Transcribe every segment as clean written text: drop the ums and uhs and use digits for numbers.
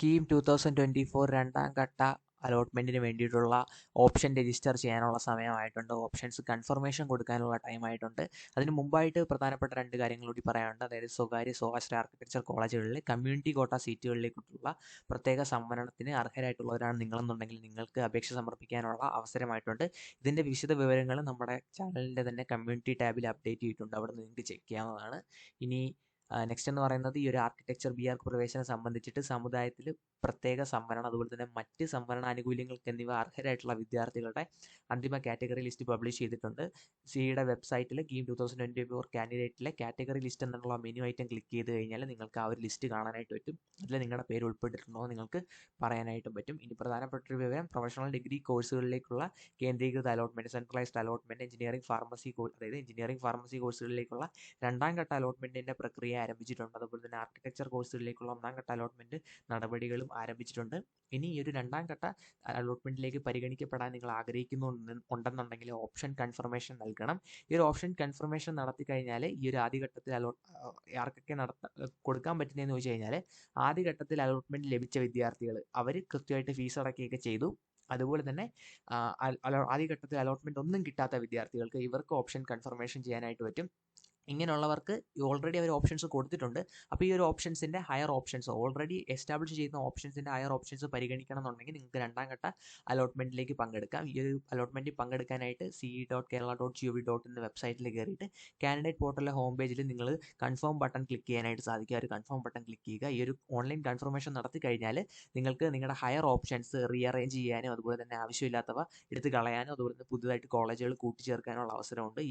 കീം 2024 രണ്ടാം ഘട്ട അലോട്ട്മെൻറ്റിന് വേണ്ടിയിട്ടുള്ള ഓപ്ഷൻ രജിസ്റ്റർ ചെയ്യാനുള്ള സമയമായിട്ടുണ്ട്. ഓപ്ഷൻസ് കൺഫർമേഷൻ കൊടുക്കാനുള്ള ടൈമായിട്ടുണ്ട്. അതിന് മുമ്പായിട്ട് പ്രധാനപ്പെട്ട 2 കാര്യങ്ങൾ കൂടി പറയാനുണ്ട്. അതായത് സ്വകാര്യ സ്വാശ്രയ ആർക്കിടെക്ചർ കോളേജുകളിലെ കമ്മ്യൂണിറ്റി കോട്ട സീറ്റുകളിലേക്കുള്ള പ്രത്യേക സംവരണത്തിന് അർഹരായിട്ടുള്ളവരാണ് നിങ്ങളെന്നുണ്ടെങ്കിൽ നിങ്ങൾക്ക് അപേക്ഷ സമർപ്പിക്കാനുള്ള അവസരമായിട്ടുണ്ട്. ഇതിൻ്റെ വിശദ വിവരങ്ങൾ നമ്മുടെ ചാനലിൻ്റെ തന്നെ കമ്മ്യൂണിറ്റി ടാബിൽ അപ്ഡേറ്റ് ചെയ്തിട്ടുണ്ട്. അവിടെ നിന്ന് നിങ്ങൾക്ക് ചെക്ക് ചെയ്യാവുന്നതാണ്. ഇനി നെക്സ്റ്റ് എന്ന് പറയുന്നത് ഈ ഒരു ആർക്കിടെക്ചർ ബി ആർക്ക് പ്രവേശനം സംബന്ധിച്ചിട്ട് സമുദായത്തിൽ പ്രത്യേക സംവരണം അതുപോലെ തന്നെ മറ്റ് സംവരണ ആനുകൂല്യങ്ങൾക്ക് എന്നിവ അർഹരായിട്ടുള്ള വിദ്യാർത്ഥികളുടെ അന്തിമ കാറ്റഗറി ലിസ്റ്റ് പബ്ലിഷ് ചെയ്തിട്ടുണ്ട്. സിയുടെ വെബ്സൈറ്റിൽ കീം 2024 കാൻഡിഡേറ്റിലെ കാറ്റഗറി ലിസ്റ്റ് എന്നുള്ള മെനു ഐറ്റം ക്ലിക്ക് ചെയ്ത് കഴിഞ്ഞാൽ നിങ്ങൾക്ക് ആ ഒരു ലിസ്റ്റ് കാണാനായിട്ട് പറ്റും. അതിൽ നിങ്ങളുടെ പേര് ഉൾപ്പെട്ടിട്ടുണ്ടോ നിങ്ങൾക്ക് പറയാനായിട്ടും പറ്റും. ഇനി പ്രധാനപ്പെട്ട ഒരു വിവരം, പ്രൊഫഷണൽ ഡിഗ്രി കോഴ്സുകളിലേക്കുള്ള കേന്ദ്രീകൃത allotment, centralised allotment, engineering pharmacy അതായത് എഞ്ചിനീയറിംഗ് ഫാർമസി കോഴ്സുകളിലേക്കുള്ള രണ്ടാം ഘട്ട അലോട്ട്മെൻറ്റിൻ്റെ പ്രക്രിയ ആരംഭിച്ചിട്ടുണ്ട്. അതുപോലെ തന്നെ ആർക്കിടെക്ചർ കോഴ്സുകളിലേക്കുള്ള ഒന്നാം ഘട്ട അലോട്ട്മെൻറ്റ് നടപടികളും ആരംഭിച്ചിട്ടുണ്ട്. ഇനി ഈ ഒരു രണ്ടാം ഘട്ട അലോട്ട്മെൻറ്റിലേക്ക് പരിഗണിക്കപ്പെടാൻ നിങ്ങൾ ആഗ്രഹിക്കുന്നുണ്ടെന്നുണ്ടെങ്കിൽ ഓപ്ഷൻ കൺഫർമേഷൻ നൽകണം. ഈ ഒരു ഓപ്ഷൻ കൺഫർമേഷൻ നടത്തി കഴിഞ്ഞാൽ ഈ ഒരു ആദ്യഘട്ടത്തിൽ ആർക്കൊക്കെ കൊടുക്കാൻ പറ്റുന്നതെന്ന് ചോദിച്ചു കഴിഞ്ഞാൽ ആദ്യഘട്ടത്തിൽ അലോട്ട്മെൻറ്റ് ലഭിച്ച വിദ്യാർത്ഥികൾ അവർ കൃത്യമായിട്ട് ഫീസ് അടയ്ക്കുകയൊക്കെ ചെയ്തു. അതുപോലെ തന്നെ ആദ്യഘട്ടത്തിൽ അലോട്ട്മെൻറ്റ് ഒന്നും കിട്ടാത്ത വിദ്യാർത്ഥികൾക്ക് ഇവർക്ക് ഓപ്ഷൻ കൺഫർമേഷൻ ചെയ്യാനായിട്ട് പറ്റും. ഇങ്ങനെയുള്ളവർക്ക് ഓൾറെഡി അവർ ഓപ്ഷൻസ് കൊടുത്തിട്ടുണ്ട്. അപ്പോൾ ഈ ഒരു ഓപ്ഷൻസിൻ്റെ ഹയർ ഓപ്ഷൻസ് ഓൾറെഡി എസ്റ്റാബ്ലിഷ് ചെയ്യുന്ന ഓപ്ഷൻസിൻ്റെ ഹയർ ഓപ്ഷൻസ് പരിഗണിക്കണം എന്നുണ്ടെങ്കിൽ നിങ്ങൾക്ക് രണ്ടാം ഘട്ട അലോട്ട്മെൻറ്റിലേക്ക് പങ്കെടുക്കാം. ഈ ഒരു അലോട്ട്മെൻറ്റിൽ പങ്കെടുക്കാനായിട്ട് ce.kerala.gov.in എന്ന വെബ്സൈറ്റിൽ കയറിയിട്ട് കാൻഡിഡേറ്റ് പോർട്ടലിലെ ഹോം പേജിൽ നിങ്ങൾ കൺഫേം ബട്ടൺ ക്ലിക്ക് ചെയ്യാനായിട്ട് സാധിക്കുക. ഒരു കൺഫേം ബട്ടൺ ക്ലിക്ക് ചെയ്യുക. ഈ ഒരു ഓൺലൈൻ കൺഫർമേഷൻ നടത്തി കഴിഞ്ഞാൽ നിങ്ങൾക്ക് നിങ്ങളുടെ ഹയർ ഓപ്ഷൻസ് റീഅറേഞ്ച് ചെയ്യാനും അതുപോലെ തന്നെ ആവശ്യമില്ലാത്തവ എടുത്ത് കളയാനും അതുപോലെ തന്നെ പുതുതായിട്ട് കോളേജുകൾ കൂട്ടിച്ചേർക്കാനുള്ള അവസരമുണ്ട്.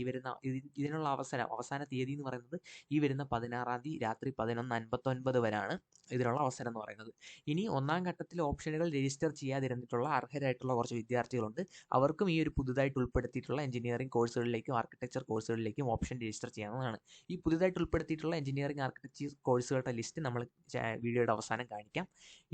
ഇതിനുള്ള അവസാന തീയതി എന്ന് പറയുന്നത് ഈ വരുന്ന 16-ാം തീയതി രാത്രി 11:59 വരെയാണ് ഇതിനുള്ള അവസരം എന്ന് പറയുന്നത്. ഇനി ഒന്നാം ഘട്ടത്തിൽ ഓപ്ഷനുകൾ രജിസ്റ്റർ ചെയ്യാതിരുന്നിട്ടുള്ള അർഹരായിട്ടുള്ള കുറച്ച് വിദ്യാർത്ഥികളുണ്ട്. അവർക്കും ഈ ഒരു പുതുതായിട്ട് ഉൾപ്പെടുത്തിയിട്ടുള്ള എഞ്ചിനീയറിംഗ് കോഴ്സുകളിലേക്കും ആർക്കിടെക്ചർ കോഴ്സുകളിലേക്കും ഓപ്ഷൻ രജിസ്റ്റർ ചെയ്യാവുന്നതാണ്. ഈ പുതുതായിട്ട് ഉൾപ്പെടുത്തിയിട്ടുള്ള എഞ്ചിനീയറിംഗ് ആർക്കിടെക്ചർ കോഴ്സുകളുടെ ലിസ്റ്റ് നമ്മൾ വീഡിയോയുടെ അവസാനം കാണിക്കാം.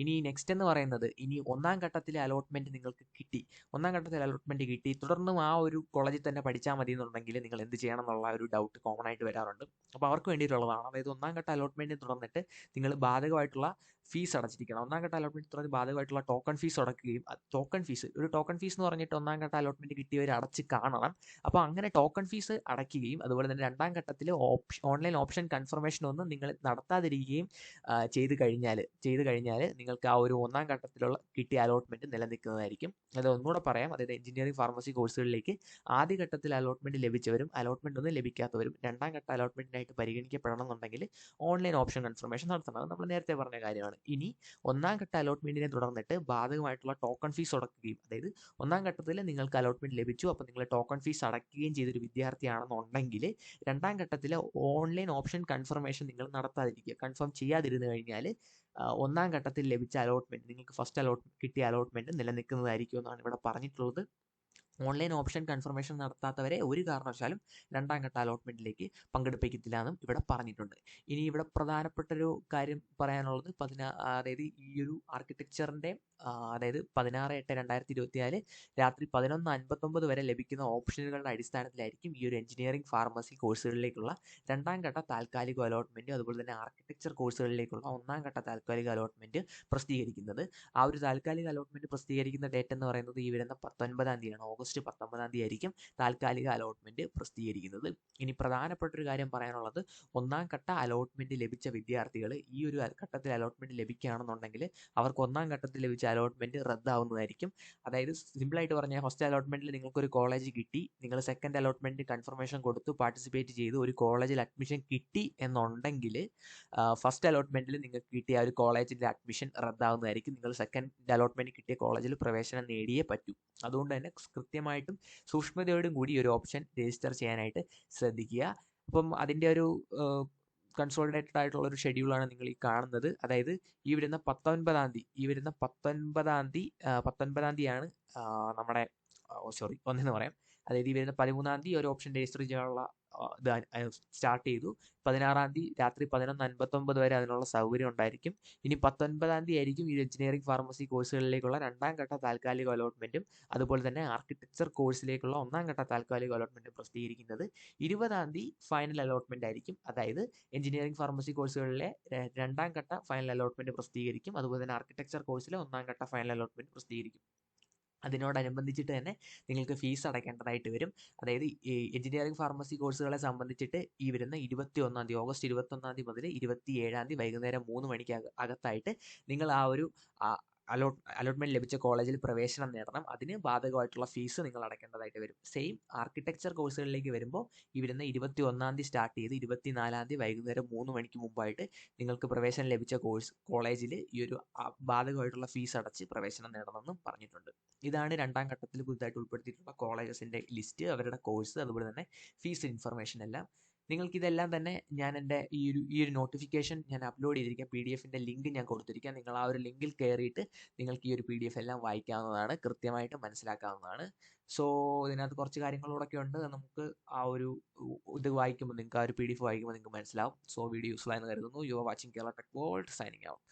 ഇനി നെക്സ്റ്റ് എന്ന് പറയുന്നത്, ഇനി ഒന്നാം ഘട്ടത്തിലെ അലോട്ട്മെൻറ്റ് നിങ്ങൾക്ക് കിട്ടി, ഒന്നാം ഘട്ടത്തിൽ അലോട്ട്മെൻറ്റ് കിട്ടി, തുടർന്നും ആ ഒരു കോളേജിൽ തന്നെ പഠിച്ചാൽ മതി എന്നുണ്ടെങ്കിൽ നിങ്ങൾ എന്ത് ചെയ്യണം എന്നുള്ള ഒരു ഡൗട്ട് കോമൺ ആയിട്ട് വരാറുണ്ട്. അപ്പോൾ അവർക്ക് വേണ്ടിയിട്ടുള്ളതാണ്. അതായത് ഒന്നാം ഘട്ട അലോട്ട്മെൻറ്റിന് തുടർന്നിട്ട് നിങ്ങൾ ബാധകമായിട്ടുള്ള ഫീസ് അടച്ചിരിക്കണം. ഒന്നാം ഘട്ട അലോട്ട്മെൻറ്റ് തുടർന്ന് ബാധകമായിട്ടുള്ള ടോക്കൺ ഫീസ് അടക്കുകയും ടോക്കൺ ഫീസ് എന്ന് പറഞ്ഞിട്ട് ഒന്നാം ഘട്ട അലോട്ട്മെൻറ്റ് കിട്ടിയവർ അടച്ച് കാണണം. അപ്പോൾ അങ്ങനെ ടോക്കൺ ഫീസ് അടയ്ക്കുകയും അതുപോലെ തന്നെ രണ്ടാം ഘട്ടത്തിൽ ഓൺലൈൻ ഓപ്ഷൻ കൺഫർമേഷൻ ഒന്നും നിങ്ങൾ നടത്താതിരിക്കുകയും ചെയ്ത് കഴിഞ്ഞാൽ നിങ്ങൾക്ക് ആ ഒരു ഒന്നാം ഘട്ടത്തിലുള്ള കിട്ടിയ അലോട്ട്മെൻറ്റ് നിലനിൽക്കുന്നതായിരിക്കും. അത് ഒന്നുകൂടെ പറയാം. അതായത് എഞ്ചിനീയറിംഗ് ഫാർമസി കോഴ്സുകളിലേക്ക് ആദ്യഘട്ടത്തിൽ അലോട്ട്മെൻറ്റ് ലഭിച്ചവരും അലോട്ട്മെൻറ്റ് ഒന്നും ലഭിക്കാത്തവരും രണ്ടാം ഘട്ട അലോട്ട്മെൻറ്റിനായിട്ട് പരിഗണിക്കപ്പെടണം എന്നുണ്ടെങ്കിൽ ഓൺലൈൻ ഓപ്ഷൻ കൺഫർമേഷൻ നടത്തണം. അത് നമ്മൾ നേരത്തെ പറഞ്ഞ കാര്യമാണ്. ഇനി ഒന്നാം ഘട്ട അലോട്ട്മെൻറ്റിനെ തുടർന്നിട്ട് ബാധകമായിട്ടുള്ള ടോക്കൺ ഫീസ് അടക്കുകയും, അതായത് ഒന്നാം ഘട്ടത്തിൽ നിങ്ങൾക്ക് അലോട്ട്മെൻറ്റ് ലഭിച്ചു, അപ്പോൾ നിങ്ങൾ ടോക്കൺ ഫീസ് അടയ്ക്കുകയും ചെയ്തൊരു വിദ്യാർത്ഥിയാണെന്നുണ്ടെങ്കിൽ രണ്ടാം ഘട്ടത്തിലെ ഓൺലൈൻ ഓപ്ഷൻ കൺഫർമേഷൻ നിങ്ങൾ നടത്താതിരിക്കുക. കൺഫേം ചെയ്യാതിരുന്നു കഴിഞ്ഞാൽ ഒന്നാം ഘട്ടത്തിൽ ലഭിച്ച അലോട്ട്മെൻറ്റ്, നിങ്ങൾക്ക് ഫസ്റ്റ് കിട്ടിയ അലോട്ട്മെൻറ്റ് നിലനിൽക്കുന്നതായിരിക്കും എന്നാണ് ഇവിടെ പറഞ്ഞിട്ടുള്ളത്. ഓൺലൈൻ ഓപ്ഷൻ കൺഫർമേഷൻ നടത്താത്തവരെ ഒരു കാരണവശാലും രണ്ടാം ഘട്ട അലോട്ട്മെൻറ്റിലേക്ക് പങ്കെടുപ്പിക്കത്തില്ല എന്നും ഇവിടെ പറഞ്ഞിട്ടുണ്ട്. ഇനി ഇവിടെ പ്രധാനപ്പെട്ടൊരു കാര്യം പറയാനുള്ളത് അതായത് ഈ ഒരു ആർക്കിടെക്ചറിൻ്റെ അതായത് 16/8/2024 രാത്രി 11:59 വരെ ലഭിക്കുന്ന ഓപ്ഷനുകളുടെ അടിസ്ഥാനത്തിലായിരിക്കും ഈ ഒരു എഞ്ചിനീയറിംഗ് ഫാർമസി കോഴ്സുകളിലേക്കുള്ള രണ്ടാം ഘട്ട താൽക്കാലിക അലോട്ട്മെൻറ്റ് അതുപോലെ തന്നെ ആർക്കിടെക്ചർ കോഴ്സുകളിലേക്കുള്ള ഒന്നാം ഘട്ട താൽക്കാലിക അലോട്ട്മെൻറ്റ് പ്രസിദ്ധീകരിക്കുന്നത്. ആ ഒരു താൽക്കാലിക അലോട്ട്മെൻറ്റ് പ്രസിദ്ധീകരിക്കുന്ന ഡേറ്റ് എന്ന് പറയുന്നത് ഈ വരുന്ന 19-ാം തീയതിയാണ്. ഓഗസ്റ്റ് 19-ാം തീയതി ആയിരിക്കും താൽക്കാലിക അലോട്ട്മെൻറ്റ് പ്രസിദ്ധീകരിക്കുന്നത്. ഇനി പ്രധാനപ്പെട്ടൊരു കാര്യം പറയാനുള്ളത്, ഒന്നാം ഘട്ട അലോട്ട്മെൻറ്റ് ലഭിച്ച വിദ്യാർത്ഥികൾ ഈ ഒരു ഘട്ടത്തിൽ അലോട്ട്മെൻറ്റ് ലഭിക്കുകയാണെന്നുണ്ടെങ്കിൽ അവർക്ക് ഒന്നാം ഘട്ടത്തിൽ ലഭിച്ച അലോട്ട്മെൻറ്റ് റദ്ദാവുന്നതായിരിക്കും. അതായത് സിമ്പിളായിട്ട് പറഞ്ഞാൽ ഫസ്റ്റ് അലോട്ട്മെൻറ്റിൽ നിങ്ങൾക്കൊരു കോളേജ് കിട്ടി, നിങ്ങൾ സെക്കൻഡ് അലോട്ട്മെൻറ്റ് കൺഫർമേഷൻ കൊടുത്തു പാർട്ടിസിപ്പേറ്റ് ചെയ്തു ഒരു കോളേജിൽ അഡ്മിഷൻ കിട്ടി എന്നുണ്ടെങ്കിൽ ഫസ്റ്റ് അലോട്ട്മെൻറ്റിൽ നിങ്ങൾക്ക് കിട്ടിയ ഒരു കോളേജിൻ്റെ അഡ്മിഷൻ റദ്ദാവുന്നതായിരിക്കും. നിങ്ങൾ സെക്കൻഡ് അലോട്ട്മെൻറ്റ് കിട്ടിയ കോളേജിൽ പ്രവേശനം നേടിയേ പറ്റൂ. അതുകൊണ്ട് തന്നെ കൃത്യമായിട്ടും സൂക്ഷ്മതയോടും കൂടി ഒരു ഓപ്ഷൻ രജിസ്റ്റർ ചെയ്യാനായിട്ട് ശ്രദ്ധിക്കുക. അപ്പം അതിൻ്റെ ഒരു കൺസോളിഡേറ്റഡ് ആയിട്ടുള്ള ഒരു ഷെഡ്യൂളാണ് നിങ്ങൾ ഈ കാണുന്നത്. അതായത് ഈ വരുന്ന 19-ാം തീയതിയാണ് നമ്മുടെ ഒന്നെന്ന് പറയാം അതായത് ഈ വരുന്ന 13-ാം തീയതി ഒരു ഓപ്ഷൻ രജിസ്റ്റർ ചെയ്യാനുള്ള ഇത് സ്റ്റാർട്ട് ചെയ്തു. 16-ാം തീയതി രാത്രി 11:59 വരെ അതിനുള്ള സൗകര്യം ഉണ്ടായിരിക്കും. ഇനി 19-ാം തീയതി ആയിരിക്കും ഈ എഞ്ചിനീയറിംഗ് ഫാർമസി കോഴ്സുകളിലേക്കുള്ള 2ാം ഘട്ട താൽക്കാലിക അലോട്ട്മെൻറ്റും അതുപോലെ തന്നെ ആർക്കിടെക്ചർ കോഴ്സിലേക്കുള്ള 1ാം ഘട്ട താൽക്കാലിക അലോട്ട്മെൻറ്റും പ്രസിദ്ധീകരിക്കുന്നത്. 20-ാം തീയതി ഫൈനൽ അലോട്ട്മെൻറ്റ് ആയിരിക്കും. അതായത് എഞ്ചിനീയറിംഗ് ഫാർമസി കോഴ്സുകളിലെ 2ാം ഘട്ട ഫൈനൽ അലോട്ട്മെൻറ്റ് പ്രസിദ്ധീകരിക്കും. അതുപോലെ തന്നെ ആർക്കിടെക്ചർ കോഴ്സിലെ 1ാം ഘട്ട ഫൈനൽ അലോട്ട്മെൻറ്റ് പ്രസിദ്ധീകരിക്കും. അതിനോടനുബന്ധിച്ചിട്ട് തന്നെ നിങ്ങൾക്ക് ഫീസ് അടയ്ക്കേണ്ടതായിട്ട് വരും. അതായത് ഈ എഞ്ചിനീയറിംഗ് ഫാർമസി കോഴ്സുകളെ സംബന്ധിച്ചിട്ട് ഈ വരുന്ന 21-ാം തീയതി ഓഗസ്റ്റ് 21-ാം തീയതി മുതൽ 27-ാം തീയതി വൈകുന്നേരം 3 മണിക്ക് അകത്തായിട്ട് നിങ്ങൾ ആ ഒരു അലോട്ട്മെൻറ്റ് ലഭിച്ച കോളേജിൽ പ്രവേശനം നേടണം. അതിന് ബാധകമായിട്ടുള്ള ഫീസ് നിങ്ങൾ അടയ്ക്കേണ്ടതായിട്ട് വരും. സെയിം ആർക്കിടെക്ചർ കോഴ്സുകളിലേക്ക് വരുമ്പോൾ ഈ വരുന്ന 21-ാം തീയതി സ്റ്റാർട്ട് ചെയ്ത് 24-ാം തീയതി വൈകുന്നേരം 3 മണിക്ക് മുമ്പായിട്ട് നിങ്ങൾക്ക് പ്രവേശനം ലഭിച്ച കോളേജിൽ ഈ ഒരു ബാധകമായിട്ടുള്ള ഫീസ് അടച്ച് പ്രവേശനം നേടണമെന്നും പറഞ്ഞിട്ടുണ്ട്. ഇതാണ് 2ാം ഘട്ടത്തിൽ പുതുതായിട്ട് ഉൾപ്പെടുത്തിയിട്ടുള്ള കോളേജസിൻ്റെ ലിസ്റ്റ്, അവരുടെ കോഴ്സ്, അതുപോലെ തന്നെ ഫീസ് ഇൻഫർമേഷൻ എല്ലാം. നിങ്ങൾക്കിതെല്ലാം തന്നെ ഞാൻ എൻ്റെ ഈ ഒരു നോട്ടിഫിക്കേഷൻ ഞാൻ അപ്ലോഡ് ചെയ്തിരിക്കാം. PDF-ൻ്റെ ലിങ്ക് ഞാൻ കൊടുത്തിരിക്കാം. നിങ്ങൾ ആ ഒരു ലിങ്കിൽ കയറിയിട്ട് നിങ്ങൾക്ക് ഈ ഒരു PDF എല്ലാം വായിക്കാവുന്നതാണ്, കൃത്യമായിട്ട് മനസ്സിലാക്കാവുന്നതാണ്. സോ ഇതിനകത്ത് കുറച്ച് കാര്യങ്ങളോടൊക്കെ ഉണ്ട്. നമുക്ക് ആ ഒരു ഇത് വായിക്കുമ്പോൾ നിങ്ങൾക്ക് ആ ഒരു PDF വായിക്കുമ്പോൾ നിങ്ങൾക്ക് മനസ്സിലാവും. സോ വീഡിയോ യൂസ്ഫുൾ ആയെന്ന് കരുതുന്നു. You are watching Kerala tech world, signing out.